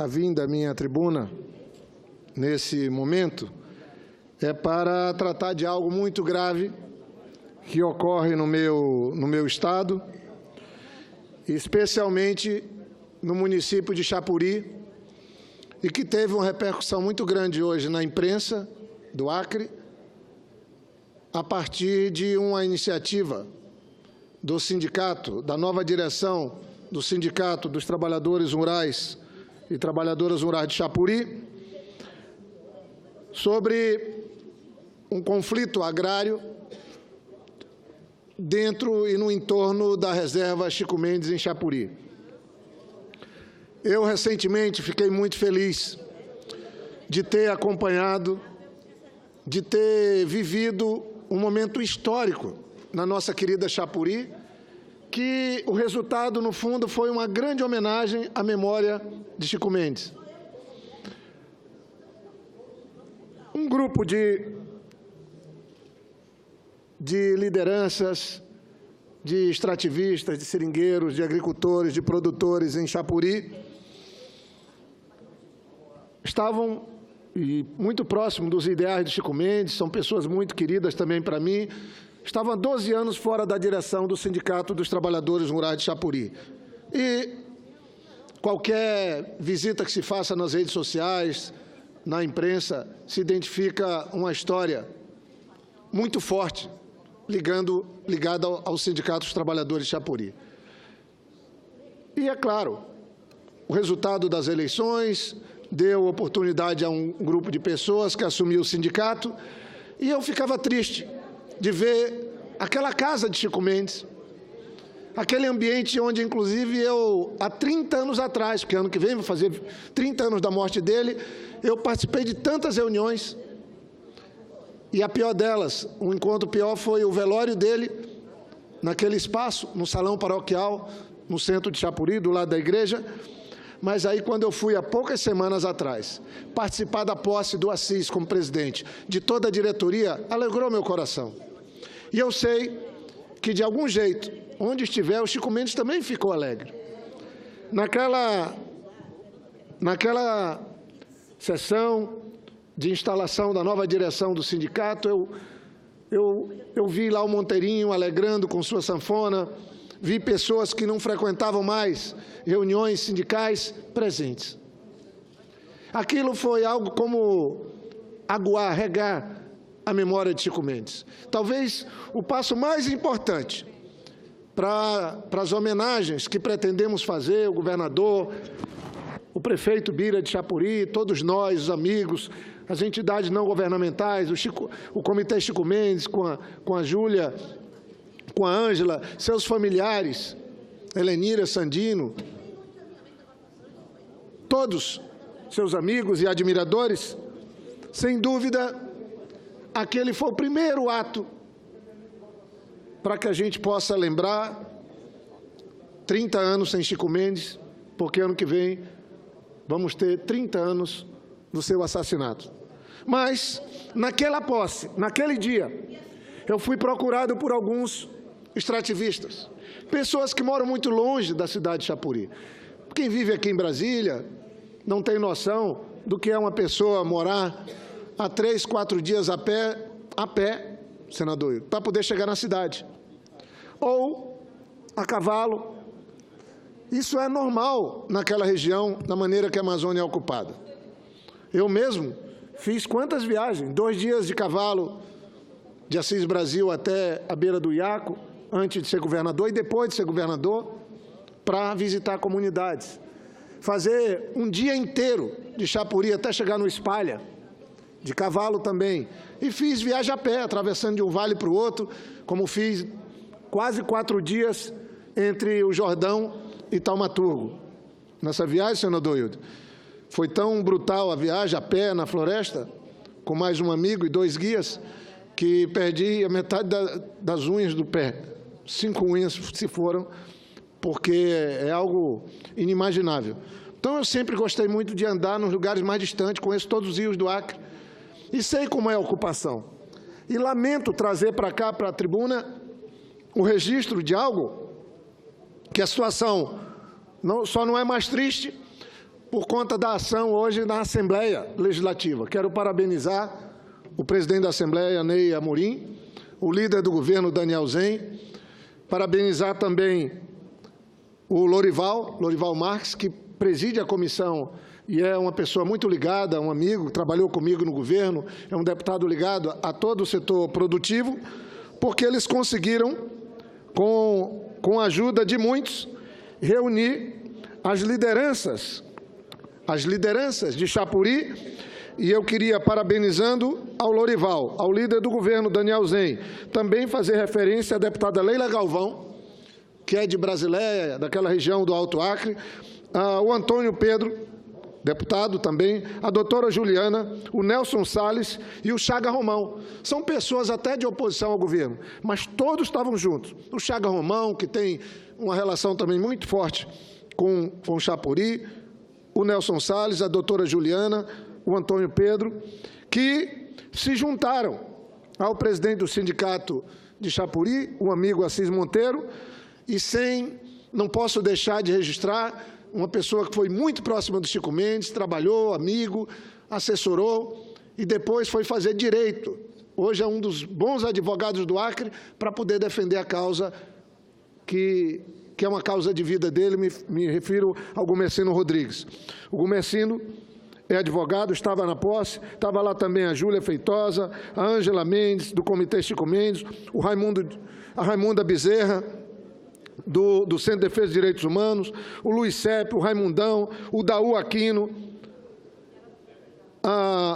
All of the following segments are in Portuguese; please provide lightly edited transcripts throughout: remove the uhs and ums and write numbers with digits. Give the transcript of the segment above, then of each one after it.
a vinda à minha tribuna, nesse momento, é para tratar de algo muito grave que ocorre no meu estado, especialmente no município de Chapuri, e que teve uma repercussão muito grande hoje na imprensa do Acre, a partir de uma iniciativa do sindicato, da nova direção do Sindicato dos Trabalhadores Rurais e Trabalhadoras Rurais de Chapuri, sobre um conflito agrário dentro e no entorno da reserva Chico Mendes, em Chapuri. Eu, recentemente, fiquei muito feliz de ter acompanhado, de ter vivido um momento histórico na nossa querida Chapuri, que o resultado, no fundo, foi uma grande homenagem à memória de Chico Mendes. Um grupo de lideranças, de extrativistas, de seringueiros, de agricultores, de produtores em Chapuri, estavam muito próximos dos ideais de Chico Mendes, são pessoas muito queridas também para mim, estavam há 12 anos fora da direção do Sindicato dos Trabalhadores Rurais de Chapuri. E qualquer visita que se faça nas redes sociais, na imprensa, se identifica uma história muito forte ligada ao Sindicato dos Trabalhadores de Chapuri. E, é claro, o resultado das eleições deu oportunidade a um grupo de pessoas que assumiu o sindicato, e eu ficava triste de ver aquela casa de Chico Mendes, aquele ambiente onde, inclusive, eu, há 30 anos atrás, porque ano que vem vou fazer 30 anos da morte dele, eu participei de tantas reuniões, e a pior delas, o encontro pior foi o velório dele, naquele espaço, no salão paroquial, no centro de Chapuri, do lado da igreja. Mas aí, quando eu fui, há poucas semanas atrás, participar da posse do Assis como presidente, de toda a diretoria, alegrou meu coração. E eu sei que, de algum jeito, onde estiver, o Chico Mendes também ficou alegre. Naquela sessão de instalação da nova direção do sindicato, eu vi lá o Monteirinho alegrando com sua sanfona, vi pessoas que não frequentavam mais reuniões sindicais presentes. Aquilo foi algo como aguar, regar a memória de Chico Mendes. Talvez o passo mais importante para as homenagens que pretendemos fazer, o governador, o prefeito Bira de Chapuri, todos nós, os amigos, as entidades não governamentais, o Comitê Chico Mendes, com a Júlia, com a Ângela, seus familiares, Helenira, Sandino, todos seus amigos e admiradores, sem dúvida, aquele foi o primeiro ato para que a gente possa lembrar 30 anos sem Chico Mendes, porque ano que vem vamos ter 30 anos do seu assassinato. Mas, naquela posse, naquele dia, eu fui procurado por alguns extrativistas, pessoas que moram muito longe da cidade de Chapuri. Quem vive aqui em Brasília não tem noção do que é uma pessoa morar a 3, 4 dias a pé, senador, para poder chegar na cidade, ou a cavalo. Isso é normal naquela região, da maneira que a Amazônia é ocupada. Eu mesmo fiz quantas viagens? 2 dias de cavalo de Assis Brasil até a beira do Iaco, antes de ser governador e depois de ser governador, para visitar comunidades. Fazer um dia inteiro de Chapuri até chegar no Espalha, de cavalo também. E fiz viagem a pé, atravessando de um vale para o outro, como fiz quase 4 dias entre o Jordão e Taumaturgo. Nessa viagem, senador Hildo, foi tão brutal a viagem a pé na floresta, com mais um amigo e 2 guias, que perdi a metade das unhas do pé. 5 unhas se foram, porque é algo inimaginável. Então, eu sempre gostei muito de andar nos lugares mais distantes, conheço todos os rios do Acre, e sei como é a ocupação. E lamento trazer para cá, para a tribuna, o registro de algo que a situação só não é mais triste, por conta da ação hoje na Assembleia Legislativa. Quero parabenizar o presidente da Assembleia, Ney Amorim, o líder do governo, Daniel Zen, parabenizar também o Lorival Marques, que preside a comissão e é uma pessoa muito ligada, um amigo, trabalhou comigo no governo, é um deputado ligado a todo o setor produtivo, porque eles conseguiram, com a ajuda de muitos, reunir as lideranças de Chapuri, e eu queria, parabenizando ao Lorival, ao líder do governo, Daniel Zen, também fazer referência à deputada Leila Galvão, que é de Brasileia, daquela região do Alto Acre, o Antônio Pedro, deputado também, a doutora Juliana, o Nelson Salles e o Chaga Romão. São pessoas até de oposição ao governo, mas todos estavam juntos. O Chaga Romão, que tem uma relação também muito forte com o Chapuri, o Nelson Salles, a doutora Juliana, o Antônio Pedro, que se juntaram ao presidente do sindicato de Chapuri, o amigo Assis Monteiro, e não posso deixar de registrar uma pessoa que foi muito próxima do Chico Mendes, trabalhou, amigo, assessorou e depois foi fazer direito. Hoje é um dos bons advogados do Acre para poder defender a causa que é uma causa de vida dele, me refiro ao Gumercino Rodrigues. O Gumercino é advogado, estava na posse, estava lá também a Júlia Feitosa, a Ângela Mendes, do Comitê Chico Mendes, a Raimunda Bezerra, do Centro de Defesa de Direitos Humanos, o Luiz Sepp, o Raimundão, o Daú Aquino,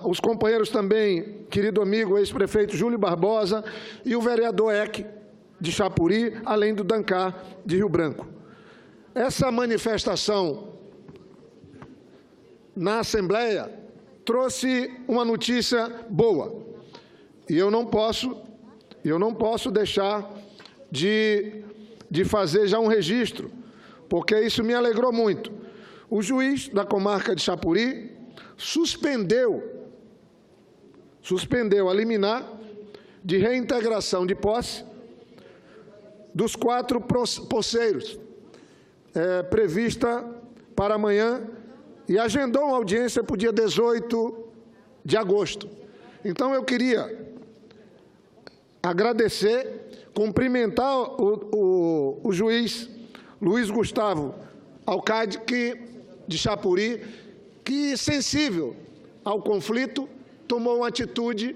os companheiros também, querido amigo, ex-prefeito Júlio Barbosa e o vereador Eck, de Chapuri, além do Dancar, de Rio Branco. Essa manifestação na Assembleia trouxe uma notícia boa, e eu não posso deixar de fazer já um registro, porque isso me alegrou muito. O juiz da comarca de Chapuri suspendeu a liminar de reintegração de posse dos 4 poceiros, prevista para amanhã, e agendou uma audiência para o dia 18 de agosto. Então, eu queria agradecer, cumprimentar o juiz Luiz Gustavo Alcade, de Chapuri, que, sensível ao conflito, tomou uma atitude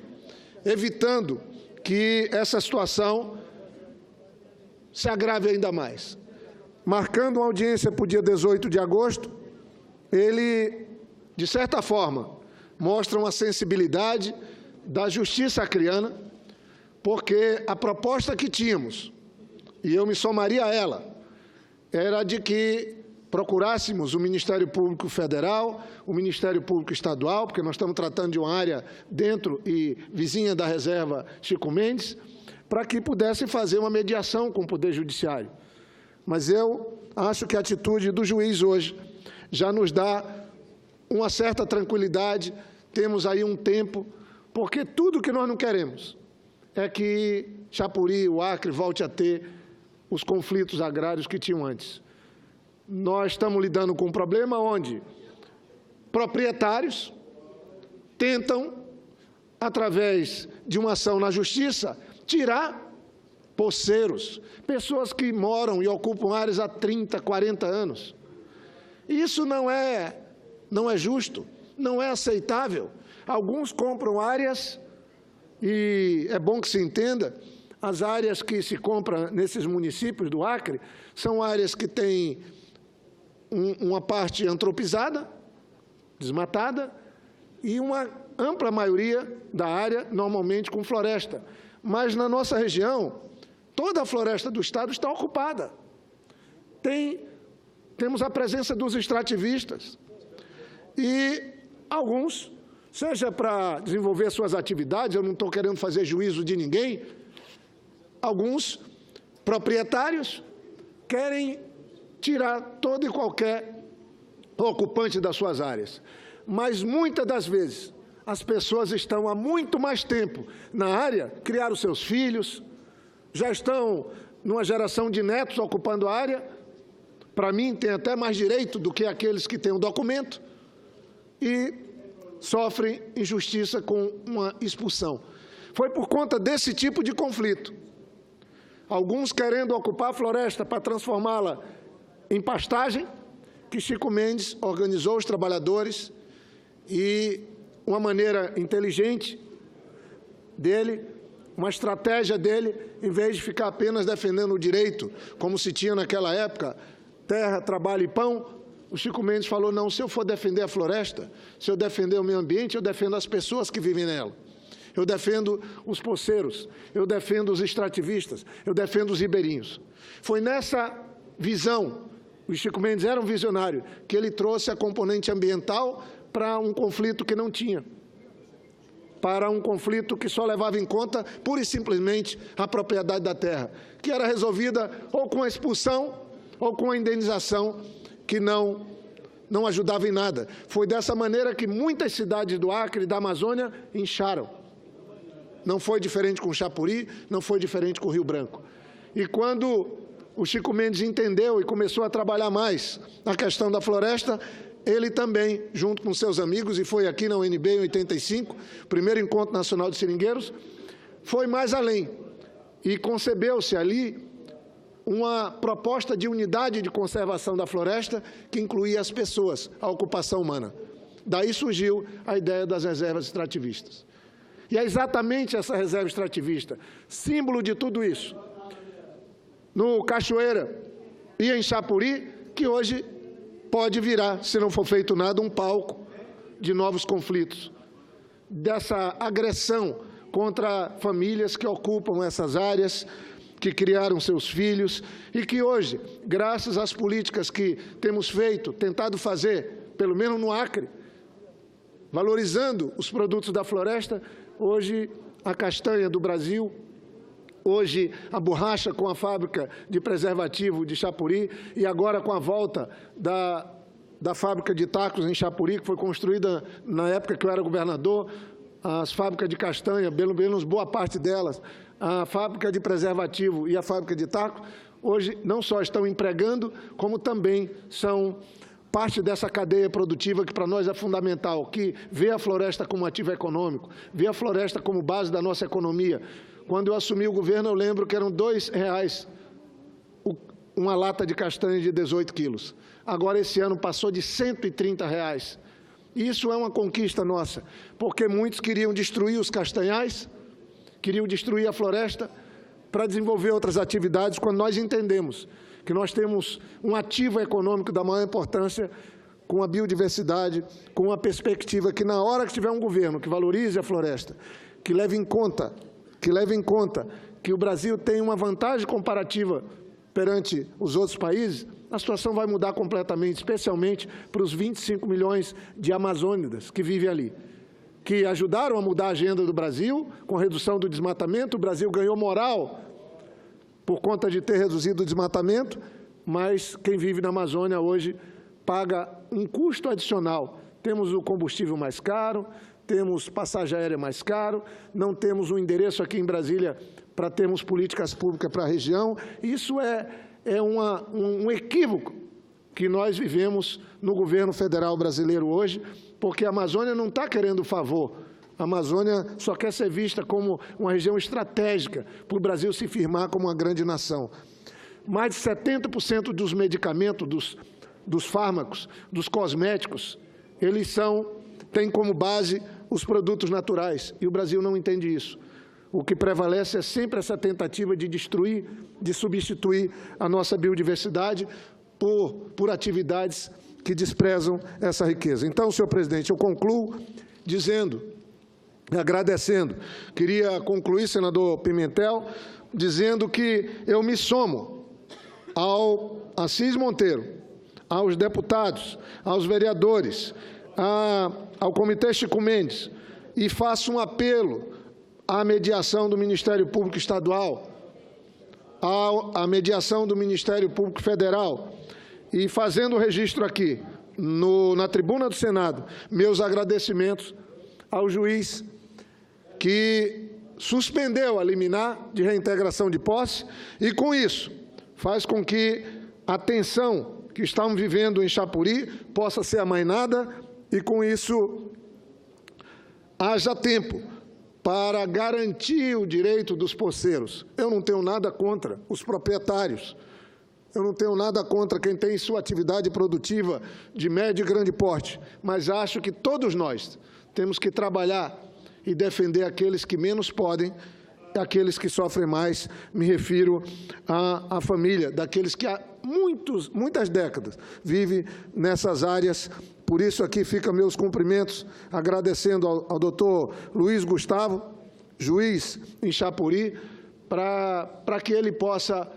evitando que essa situação se agrave ainda mais. Marcando uma audiência para o dia 18 de agosto, ele, de certa forma, mostra uma sensibilidade da justiça acreana, porque a proposta que tínhamos, e eu me somaria a ela, era de que procurássemos o Ministério Público Federal, o Ministério Público Estadual, porque nós estamos tratando de uma área dentro e vizinha da reserva Chico Mendes, para que pudesse fazer uma mediação com o Poder Judiciário. Mas eu acho que a atitude do juiz hoje já nos dá uma certa tranquilidade, temos aí um tempo, porque tudo que nós não queremos é que Chapuri, o Acre, volte a ter os conflitos agrários que tinham antes. Nós estamos lidando com um problema onde proprietários tentam, através de uma ação na justiça, tirar poceiros, pessoas que moram e ocupam áreas há 30, 40 anos. Isso não é justo, não é aceitável. Alguns compram áreas, e é bom que se entenda, as áreas que se compram nesses municípios do Acre são áreas que têm uma parte antropizada, desmatada, e uma ampla maioria da área, normalmente com floresta. Mas na nossa região, toda a floresta do Estado está ocupada. Temos a presença dos extrativistas. E alguns, seja para desenvolver suas atividades, eu não estou querendo fazer juízo de ninguém, alguns proprietários querem tirar todo e qualquer ocupante das suas áreas. Mas, muitas das vezes, as pessoas estão há muito mais tempo na área, criaram seus filhos, já estão numa geração de netos ocupando a área. Para mim, tem até mais direito do que aqueles que têm o documento. e sofrem injustiça com uma expulsão. Foi por conta desse tipo de conflito, alguns querendo ocupar a floresta para transformá-la em pastagem, que Chico Mendes organizou os trabalhadores e uma maneira inteligente dele, uma estratégia dele, em vez de ficar apenas defendendo o direito, como se tinha naquela época, terra, trabalho e pão, o Chico Mendes falou, não, se eu for defender a floresta, se eu defender o meio ambiente, eu defendo as pessoas que vivem nela. Eu defendo os poceiros, eu defendo os extrativistas, eu defendo os ribeirinhos. Foi nessa visão, o Chico Mendes era um visionário, que ele trouxe a componente ambiental para um conflito que não tinha, para um conflito que só levava em conta, pura e simplesmente, a propriedade da terra, que era resolvida ou com a expulsão ou com a indenização, que não ajudava em nada. Foi dessa maneira que muitas cidades do Acre e da Amazônia incharam. Não foi diferente com Chapuri, não foi diferente com Rio Branco. E quando o Chico Mendes entendeu e começou a trabalhar mais na questão da floresta, ele também, junto com seus amigos, e foi aqui na UNB em 85, primeiro Encontro Nacional de Seringueiros, foi mais além e concebeu-se ali uma proposta de unidade de conservação da floresta que incluía as pessoas, a ocupação humana. Daí surgiu a ideia das reservas extrativistas. E é exatamente essa reserva extrativista, símbolo de tudo isso, no Cachoeira e em Chapuri, que hoje pode virar, se não for feito nada, um palco de novos conflitos, dessa agressão contra famílias que ocupam essas áreas, que criaram seus filhos e que hoje, graças às políticas que temos feito, tentado fazer, pelo menos no Acre, valorizando os produtos da floresta, hoje a castanha do Brasil, hoje a borracha com a fábrica de preservativo de Chapuri e agora com a volta da fábrica de tacos em Chapuri, que foi construída na época que eu era governador, as fábricas de castanha, pelo menos boa parte delas, a fábrica de preservativo e a fábrica de taco, hoje não só estão empregando, como também são parte dessa cadeia produtiva que para nós é fundamental, que vê a floresta como ativo econômico, vê a floresta como base da nossa economia. Quando eu assumi o governo, eu lembro que eram R$2 uma lata de castanha de 18 quilos. Agora, esse ano, passou de R$130. Isso é uma conquista nossa, porque muitos queriam destruir os castanhais, queriam destruir a floresta para desenvolver outras atividades, quando nós entendemos que nós temos um ativo econômico da maior importância com a biodiversidade, com a perspectiva que, na hora que tiver um governo que valorize a floresta, que leve em conta que o Brasil tem uma vantagem comparativa perante os outros países, a situação vai mudar completamente, especialmente para os 25 milhões de amazônidas que vivem ali, que ajudaram a mudar a agenda do Brasil, com a redução do desmatamento. O Brasil ganhou moral por conta de ter reduzido o desmatamento, mas quem vive na Amazônia hoje paga um custo adicional. Temos o combustível mais caro, temos passagem aérea mais caro, não temos um endereço aqui em Brasília para termos políticas públicas para a região. Isso é um equívoco que nós vivemos no governo federal brasileiro hoje, porque a Amazônia não está querendo favor. A Amazônia só quer ser vista como uma região estratégica para o Brasil se firmar como uma grande nação. Mais de 70% dos medicamentos, dos fármacos, dos cosméticos, eles têm como base os produtos naturais, e o Brasil não entende isso. O que prevalece é sempre essa tentativa de destruir, de substituir a nossa biodiversidade por atividades que desprezam essa riqueza. Então, senhor presidente, eu concluo agradecendo. Queria concluir, senador Pimentel, dizendo que eu me somo ao Assis Monteiro, aos deputados, aos vereadores, ao Comitê Chico Mendes, e faço um apelo à mediação do Ministério Público Estadual, à mediação do Ministério Público Federal, e fazendo o registro aqui, na tribuna do Senado, meus agradecimentos ao juiz que suspendeu a liminar de reintegração de posse e, com isso, faz com que a tensão que estamos vivendo em Chapuri possa ser amainada e, com isso, haja tempo para garantir o direito dos poceiros. Eu não tenho nada contra os proprietários, eu não tenho nada contra quem tem sua atividade produtiva de médio e grande porte, mas acho que todos nós temos que trabalhar e defender aqueles que menos podem, aqueles que sofrem mais. Me refiro à família, daqueles que há muitas décadas vivem nessas áreas. Por isso, aqui ficam meus cumprimentos, agradecendo ao doutor Luiz Gustavo, juiz em Chapuri, para que ele possa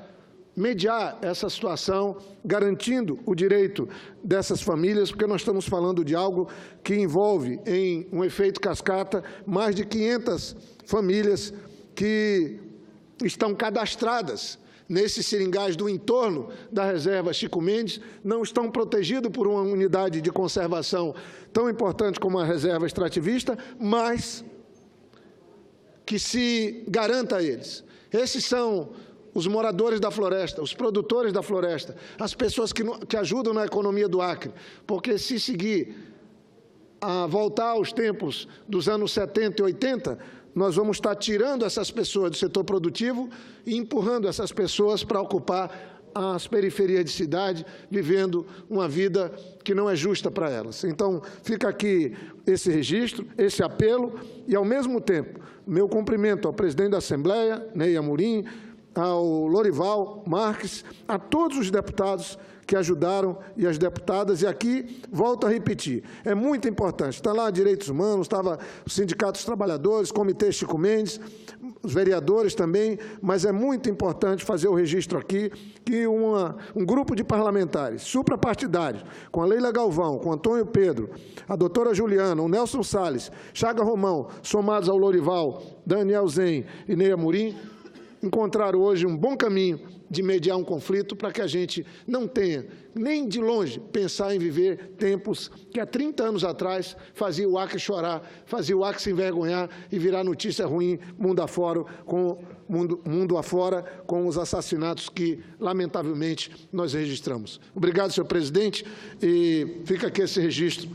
mediar essa situação, garantindo o direito dessas famílias, porque nós estamos falando de algo que envolve, em um efeito cascata, mais de 500 famílias que estão cadastradas nesses seringais do entorno da reserva Chico Mendes, não estão protegidos por uma unidade de conservação tão importante como a reserva extrativista, mas que se garanta a eles. Esses são os moradores da floresta, os produtores da floresta, as pessoas que ajudam na economia do Acre, porque se seguir a voltar aos tempos dos anos 70 e 80, nós vamos estar tirando essas pessoas do setor produtivo e empurrando essas pessoas para ocupar as periferias de cidade, vivendo uma vida que não é justa para elas. Então, fica aqui esse registro, esse apelo e, ao mesmo tempo, meu cumprimento ao presidente da Assembleia, Ney Amorim, ao Lorival Marques, a todos os deputados que ajudaram e as deputadas, e aqui, volto a repetir, é muito importante, está lá Direitos Humanos, estava o Sindicato dos Trabalhadores, Comitê Chico Mendes, os vereadores também, mas é muito importante fazer o registro aqui que um grupo de parlamentares suprapartidários, com a Leila Galvão, com Antônio Pedro, a doutora Juliana, o Nelson Salles, Chaga Romão, somados ao Lorival, Daniel Zen e Ney Amorim, encontraram hoje um bom caminho de mediar um conflito para que a gente não tenha, nem de longe, pensar em viver tempos que há 30 anos atrás fazia o Acre chorar, fazia o Acre se envergonhar e virar notícia ruim mundo afora, com os assassinatos que, lamentavelmente, nós registramos. Obrigado, senhor presidente, e fica aqui esse registro